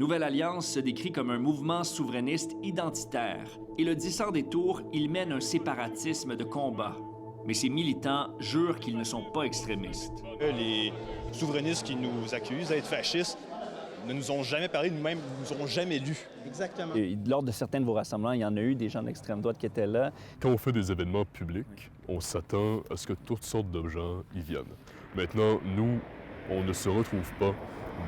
Nouvelle Alliance se décrit comme un mouvement souverainiste identitaire et le dit sans détour, il mène un séparatisme de combat. Mais ses militants jurent qu'ils ne sont pas extrémistes. Les souverainistes qui nous accusent d'être fascistes ne nous ont jamais parlé, nous-mêmes, ne nous ont jamais lus. Exactement. Et lors de certains de vos rassemblements, il y en a eu des gens d'extrême droite qui étaient là. Quand on fait des événements publics, on s'attend à ce que toutes sortes de gens y viennent. Maintenant, nous, on ne se retrouve pas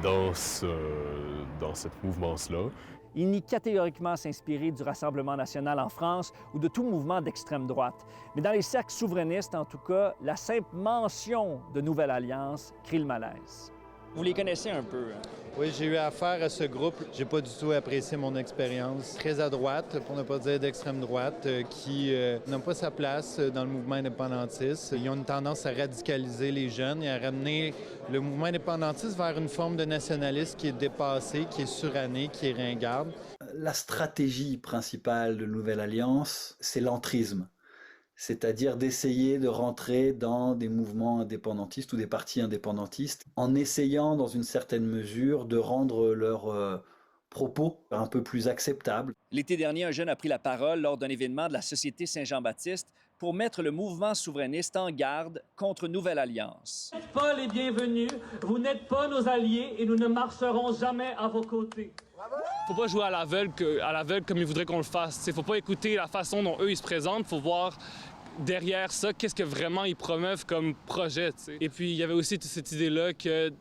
dans cette mouvement-là. Il nie catégoriquement s'inspirer du Rassemblement national en France ou de tout mouvement d'extrême droite. Mais dans les cercles souverainistes, en tout cas, la simple mention de Nouvelle Alliance crée le malaise. Vous les connaissez un peu? Oui, j'ai eu affaire à ce groupe. J'ai pas du tout apprécié mon expérience. Très à droite, pour ne pas dire d'extrême droite, qui n'a pas sa place dans le mouvement indépendantiste. Ils ont une tendance à radicaliser les jeunes et à ramener le mouvement indépendantiste vers une forme de nationalisme qui est dépassée, qui est surannée, qui est ringarde. La stratégie principale de Nouvelle Alliance, c'est l'entrisme. C'est-à-dire d'essayer de rentrer dans des mouvements indépendantistes ou des partis indépendantistes en essayant, dans une certaine mesure, de rendre leurs propos un peu plus acceptables. L'été dernier, un jeune a pris la parole lors d'un événement de la Société Saint-Jean-Baptiste pour mettre le mouvement souverainiste en garde contre Nouvelle Alliance. Vous n'êtes pas les bienvenus, vous n'êtes pas nos alliés et nous ne marcherons jamais à vos côtés. Faut pas jouer à l'aveugle comme ils voudraient qu'on le fasse. Faut pas écouter la façon dont eux ils se présentent, faut voir derrière ça qu'est-ce que vraiment ils promeuvent comme projet. T'sais. Et puis il y avait aussi cette idée-là qu'ils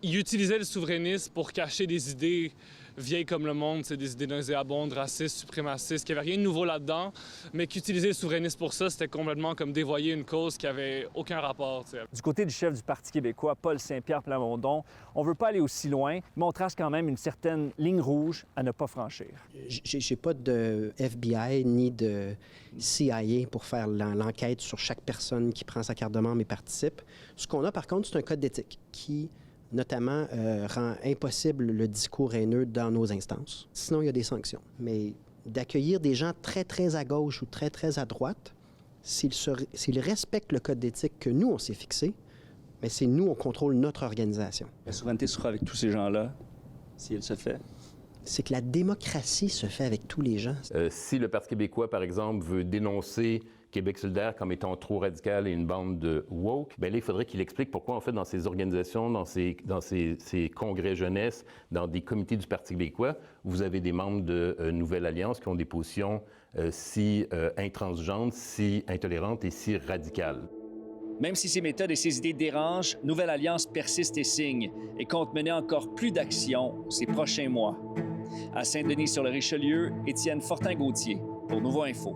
utilisaient le souverainisme pour cacher des idées vieilles comme le monde, des idées nauséabondes, racistes, suprémacistes, qu'il n'y avait rien de nouveau là-dedans, mais qu'utiliser le souverainisme pour ça, c'était complètement comme dévoyer une cause qui avait aucun rapport. T'sais. Du côté du chef du Parti québécois, Paul Saint-Pierre Plamondon, on ne veut pas aller aussi loin, mais on trace quand même une certaine ligne rouge à ne pas franchir. J'ai pas de FBI ni de CIA pour faire l'enquête sur chaque personne qui prend sa carte de membre et participe. Ce qu'on a, par contre, c'est un code d'éthique qui notamment rend impossible le discours haineux dans nos instances. Sinon, il y a des sanctions. Mais d'accueillir des gens très, très à gauche ou très, très à droite, s'ils respectent le code d'éthique que nous, on s'est fixé, mais c'est nous, on contrôle notre organisation. La souveraineté se fera avec tous ces gens-là, si elle se fait. C'est que la démocratie se fait avec tous les gens. Si le Parti québécois, par exemple, veut dénoncer Québec solidaire comme étant trop radical et une bande de woke, bien là, il faudrait qu'il explique pourquoi, en fait, dans ces organisations, dans ces congrès jeunesse, dans des comités du Parti québécois, vous avez des membres de Nouvelle Alliance qui ont des positions si intransigeantes, si intolérantes et si radicales. Même si ses méthodes et ses idées dérangent, Nouvelle Alliance persiste et signe et compte mener encore plus d'actions ces prochains mois. À Saint-Denis-sur-le-Richelieu, Étienne Fortin-Gauthier pour Nouveau Info.